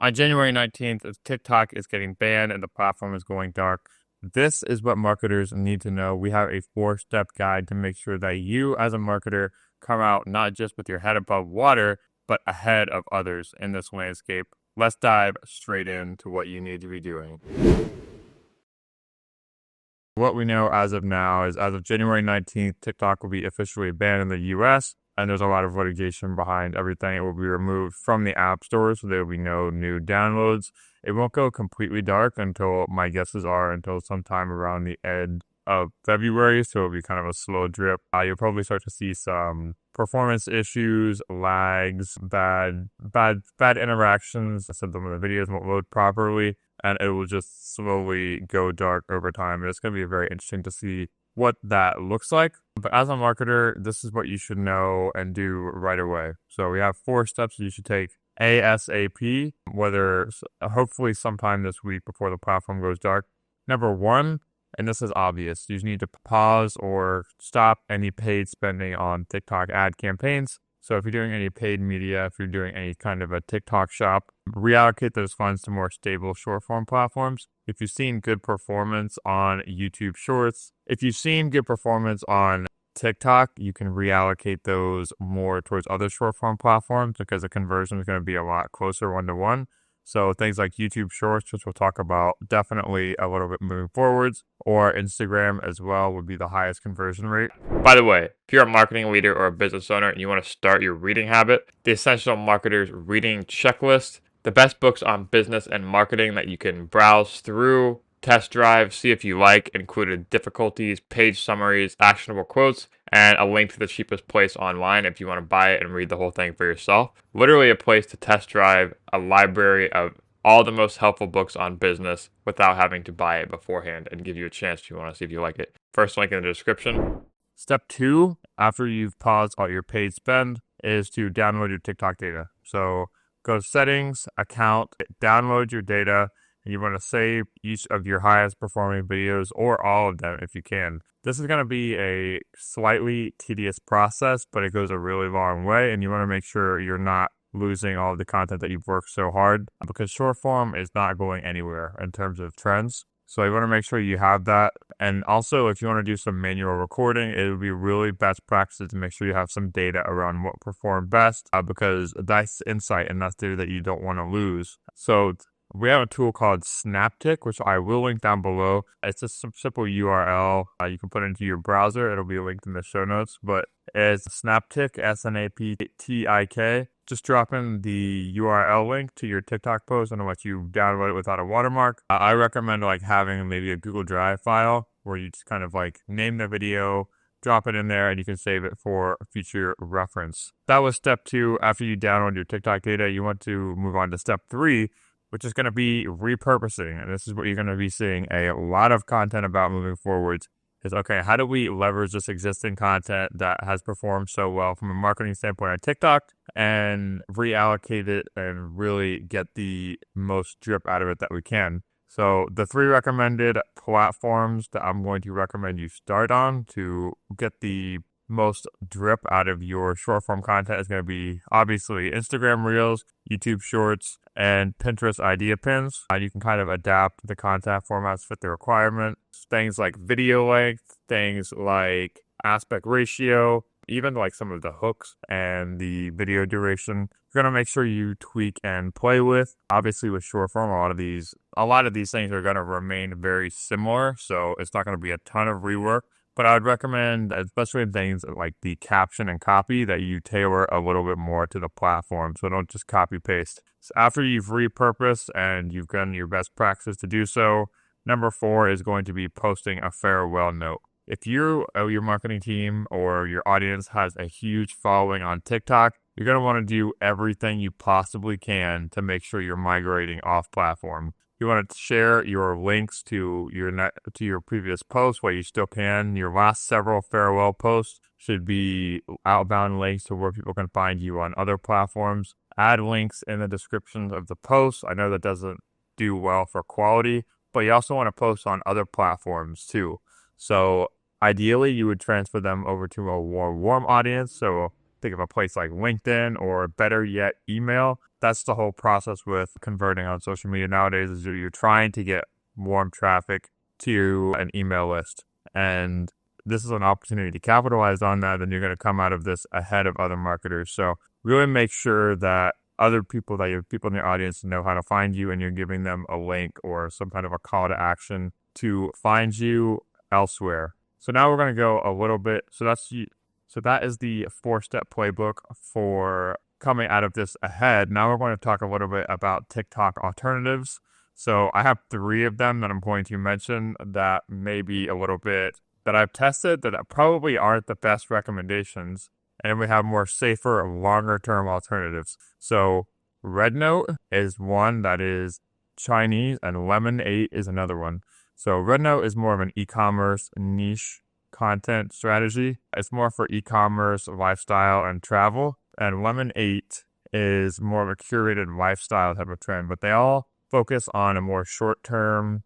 On January 19th, TikTok is getting banned and the platform is going dark. This is what marketers need to know. We have a 4-step guide to make sure that you, as a marketer, come out not just with your head above water, but ahead of others in this landscape. Let's dive straight into what you need to be doing. What we know as of now is as of January 19th, TikTok will be officially banned in the US, and there's a lot of litigation behind everything. It will be removed from the app store, so there will be no new downloads. It won't go completely dark until, my guesses are, until sometime around the end of February, so it'll be kind of a slow drip. You'll probably start to see some performance issues, lags, bad interactions. Some of the videos won't load properly, and it will just slowly go dark over time. And it's going to be very interesting to see what that looks like. But as a marketer, this is what you should know and do right away. So we have 4 steps that you should take ASAP, hopefully sometime this week before the platform goes dark. Number 1, and this is obvious, you just need to pause or stop any paid spending on TikTok ad campaigns. So if you're doing any paid media, if you're doing any kind of a TikTok shop, reallocate those funds to more stable short form platforms. If you've seen good performance on YouTube Shorts, if you've seen good performance on TikTok, you can reallocate those more towards other short form platforms because the conversion is going to be a lot closer 1-to-1. So things like YouTube Shorts, which we'll talk about definitely a little bit moving forwards, or Instagram as well would be the highest conversion rate. By the way, if you're a marketing leader or a business owner and you want to start your reading habit, the Essential Marketers Reading Checklist, the best books on business and marketing that you can browse through, test drive, see if you like, included difficulties, page summaries, actionable quotes, and a link to the cheapest place online if you want to buy it and read the whole thing for yourself. Literally a place to test drive a library of all the most helpful books on business without having to buy it beforehand and give you a chance if you want to see if you like it. First link in the description. Step 2, after you've paused all your paid spend, is to download your TikTok data. So go to settings, account, download your data, and you want to save each of your highest performing videos or all of them if you can. This is going to be a slightly tedious process, but it goes a really long way, and you want to make sure you're not losing all of the content that you've worked so hard, because short form is not going anywhere in terms of trends. So you want to make sure you have that. And also, if you want to do some manual recording, it would be really best practice to make sure you have some data around what performed best, because that's insight and that's data that you don't want to lose. So we have a tool called Snaptic, which I will link down below. It's just some simple URL you can put into your browser. It'll be linked in the show notes, but it's Snaptic, Snaptik. Just drop in the URL link to your TikTok post and it'll let you download it without a watermark. I recommend having maybe a Google Drive file where you just kind of name the video, drop it in there, and you can save it for future reference. That was step 2. After you download your TikTok data, you want to move on to step 3, which is going to be repurposing. And this is what you're going to be seeing a lot of content about moving forwards. Is, okay, how do we leverage this existing content that has performed so well from a marketing standpoint on TikTok and reallocate it and really get the most drip out of it that we can? So the 3 recommended platforms that I'm going to recommend you start on to get the most drip out of your short form content is going to be obviously Instagram Reels, YouTube Shorts, and Pinterest Idea Pins. You can kind of adapt the content formats fit the requirement. Things like video length, things like aspect ratio, even some of the hooks and the video duration. You're going to make sure you tweak and play with. Obviously with short form, a lot of these things are going to remain very similar, so it's not going to be a ton of rework. But I would recommend, especially in things like the caption and copy, that you tailor a little bit more to the platform. So don't just copy paste. So after you've repurposed and you've done your best practice to do so, number 4 is going to be posting a farewell note. If your marketing team or your audience has a huge following on TikTok, you're going to want to do everything you possibly can to make sure you're migrating off platform. You want to share your links to your previous posts while you still can. Your last several farewell posts should be outbound links to where people can find you on other platforms. Add links in the descriptions of the posts. I know that doesn't do well for quality, but you also want to post on other platforms too. So ideally, you would transfer them over to a more warm audience. So think of a place like LinkedIn, or better yet, email. That's the whole process with converting on social media nowadays, is you're trying to get warm traffic to an email list. And this is an opportunity to capitalize on that, and you're going to come out of this ahead of other marketers. So really make sure that other people, that your people in your audience know how to find you, and you're giving them a link or some kind of a call to action to find you elsewhere. So now we're going to go a little bit. So that is the 4-step playbook for coming out of this ahead. Now we're going to talk a little bit about TikTok alternatives. So I have 3 of them that I'm going to mention that may be a little bit that I've tested that probably aren't the best recommendations. And we have more safer, longer-term alternatives. So Rednote is one that is Chinese, and Lemon8 is another one. So Rednote is more of an e-commerce niche content strategy. It's more for e-commerce, lifestyle, and travel. And Lemon8 is more of a curated lifestyle type of trend. But they all focus on a more short form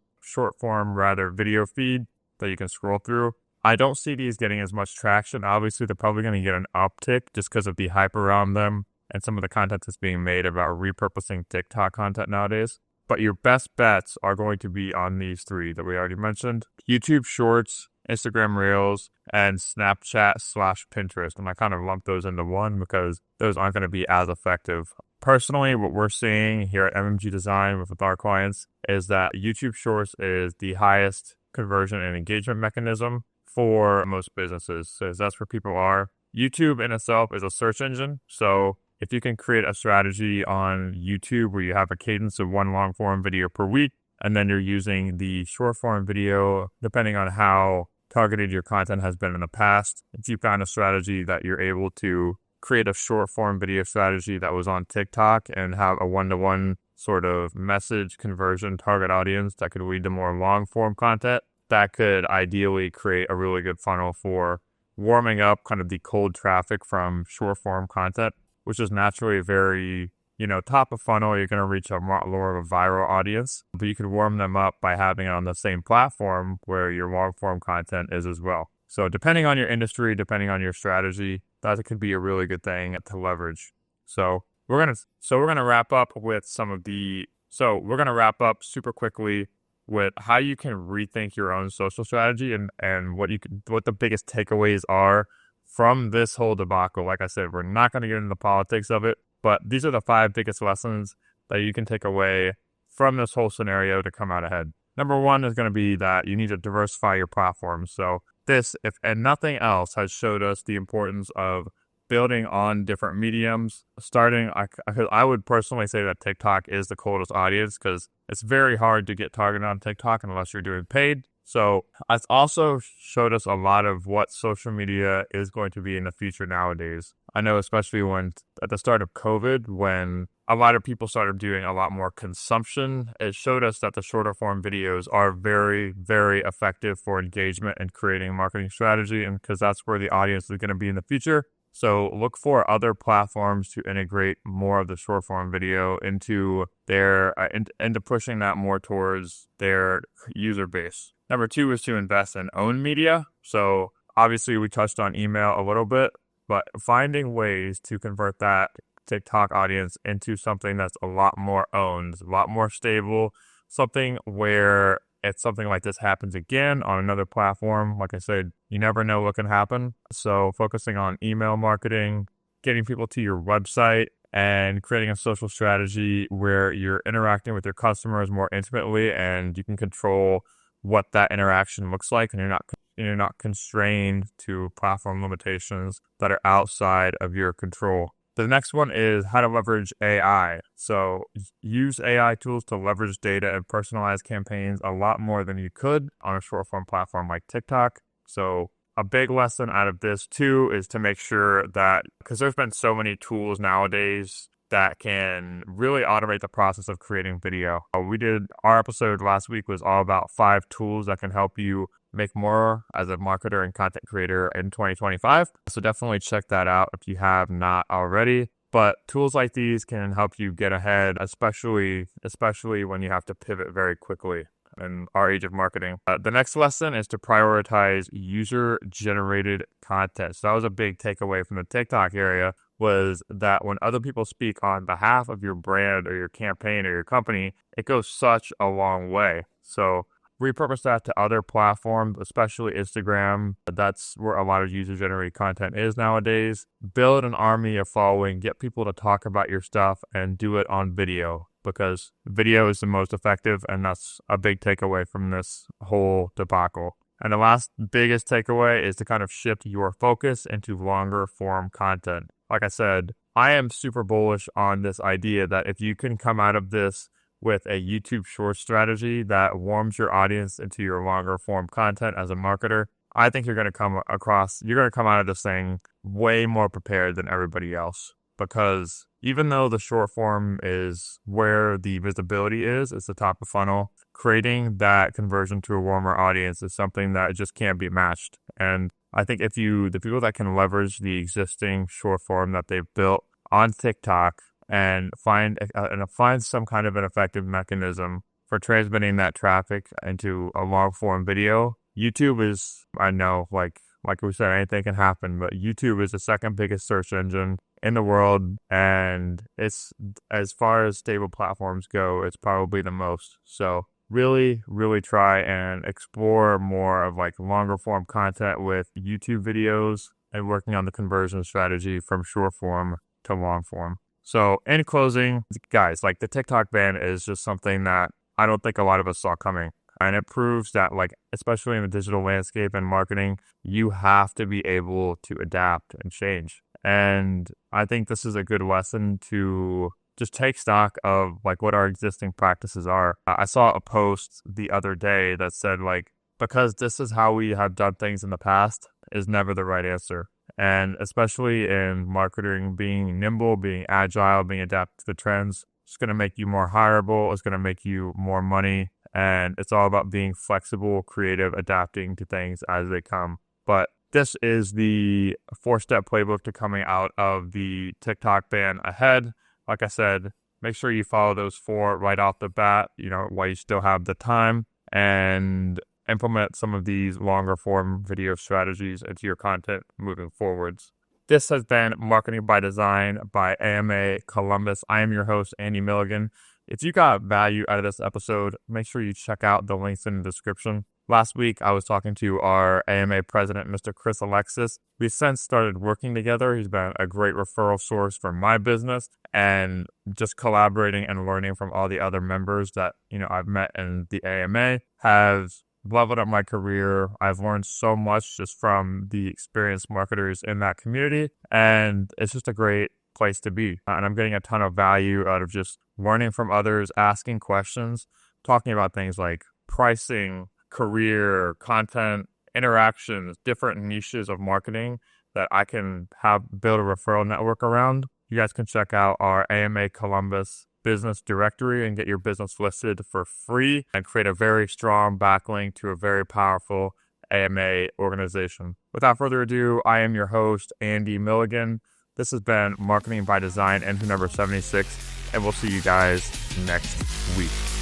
video feed that you can scroll through. I don't see these getting as much traction. Obviously, they're probably going to get an uptick just because of the hype around them and some of the content that's being made about repurposing TikTok content nowadays. But your best bets are going to be on these 3 that we already mentioned: YouTube Shorts, Instagram Reels, and Snapchat/Pinterest. And I kind of lump those into one because those aren't going to be as effective. Personally, what we're seeing here at MMG Design with our clients is that YouTube Shorts is the highest conversion and engagement mechanism for most businesses. So that's where people are. YouTube in itself is a search engine. So if you can create a strategy on YouTube where you have a cadence of 1 long form video per week, and then you're using the short form video, depending on how targeted your content has been in the past, if you found a strategy that you're able to create a short form video strategy that was on TikTok and have a 1-to-1 sort of message conversion target audience that could lead to more long form content, that could ideally create a really good funnel for warming up kind of the cold traffic from short form content, which is naturally very, top of funnel. You're going to reach a more of a viral audience, but you could warm them up by having it on the same platform where your long form content is as well. So depending on your industry, depending on your strategy, that could be a really good thing to leverage. So we're going to wrap up with we're going to wrap up super quickly with how you can rethink your own social strategy and what the biggest takeaways are from this whole debacle. Like I said, we're not going to get into the politics of it, but these are the 5 biggest lessons that you can take away from this whole scenario to come out ahead. Number 1 is going to be that you need to diversify your platform. So this, if and nothing else, has showed us the importance of building on different mediums. I would personally say that TikTok is the coldest audience because it's very hard to get targeted on TikTok unless you're doing paid. So it's also showed us a lot of what social media is going to be in the future nowadays. I know especially when at the start of COVID, when a lot of people started doing a lot more consumption, it showed us that the shorter form videos are very, very effective for engagement and creating marketing strategy, and because that's where the audience is going to be in the future. So look for other platforms to integrate more of the short form video into into pushing that more towards their user base. Number 2 is to invest in owned media. So obviously we touched on email a little bit, but finding ways to convert that TikTok audience into something that's a lot more owned, a lot more stable, something where if something like this happens again on another platform, like I said, you never know what can happen. So focusing on email marketing, getting people to your website, and creating a social strategy where you're interacting with your customers more intimately and you can control what that interaction looks like, and you're not constrained to platform limitations that are outside of your control. The next one is how to leverage AI. So use AI tools to leverage data and personalize campaigns a lot more than you could on a short form platform like TikTok. So a big lesson out of this too is to make sure that, because there's been so many tools nowadays that can really automate the process of creating video. Our episode last week was all about 5 tools that can help you make more as a marketer and content creator in 2025. So definitely check that out if you have not already. But tools like these can help you get ahead, especially when you have to pivot very quickly. in our age of marketing. The next lesson is to prioritize user-generated content. So that was a big takeaway from the TikTok area, was that when other people speak on behalf of your brand or your campaign or your company, it goes such a long way. So repurpose that to other platforms, especially Instagram. That's where a lot of user-generated content is nowadays. Build an army of following, get people to talk about your stuff, and do it on video, because video is the most effective, and that's a big takeaway from this whole debacle. And the last biggest takeaway is to kind of shift your focus into longer form content. Like I said, I am super bullish on this idea that if you can come out of this with a YouTube short strategy that warms your audience into your longer form content as a marketer, I think you're going to come out of this thing way more prepared than everybody else. Because even though the short form is where the visibility is, it's the top of funnel, creating that conversion to a warmer audience is something that just can't be matched. And I think the people that can leverage the existing short form that they've built on TikTok and find some kind of an effective mechanism for transmitting that traffic into a long form video. YouTube is, I know, like we said, anything can happen, but YouTube is the second biggest search engine in the world, and it's, as far as stable platforms go, it's probably the most. So really, really try and explore more of like longer form content with YouTube videos and working on the conversion strategy from short form to long form. So in closing, guys, like the TikTok ban is just something that I don't think a lot of us saw coming. And it proves that, like, especially in the digital landscape and marketing, you have to be able to adapt and change. And I think this is a good lesson to just take stock of like what our existing practices are. I saw a post the other day that said, like, because this is how we have done things in the past is never the right answer. And especially in marketing, being nimble, being agile, being adapted to the trends, it's going to make you more hireable. It's going to make you more money. And it's all about being flexible, creative, adapting to things as they come. But this is the 4-step playbook to coming out of the TikTok ban ahead. Like I said, make sure you follow those 4 right off the bat, while you still have the time, and implement some of these longer form video strategies into your content moving forwards. This has been Marketing by Design by AMA Columbus. I am your host, Andy Milligan. If you got value out of this episode, make sure you check out the links in the description. Last week, I was talking to our AMA president, Mr. Chris Alexis. We've since started working together. He's been a great referral source for my business, and just collaborating and learning from all the other members that, I've met in the AMA has leveled up my career. I've learned so much just from the experienced marketers in that community, and it's just a great place to be. And I'm getting a ton of value out of just learning from others, asking questions, talking about things like pricing, career, content, interactions, different niches of marketing that I can build a referral network around. You guys can check out our AMA Columbus business directory and get your business listed for free and create a very strong backlink to a very powerful AMA organization. Without further ado, I am your host, Andy Milligan. This has been Marketing by Design, entry number 76, and we'll see you guys next week.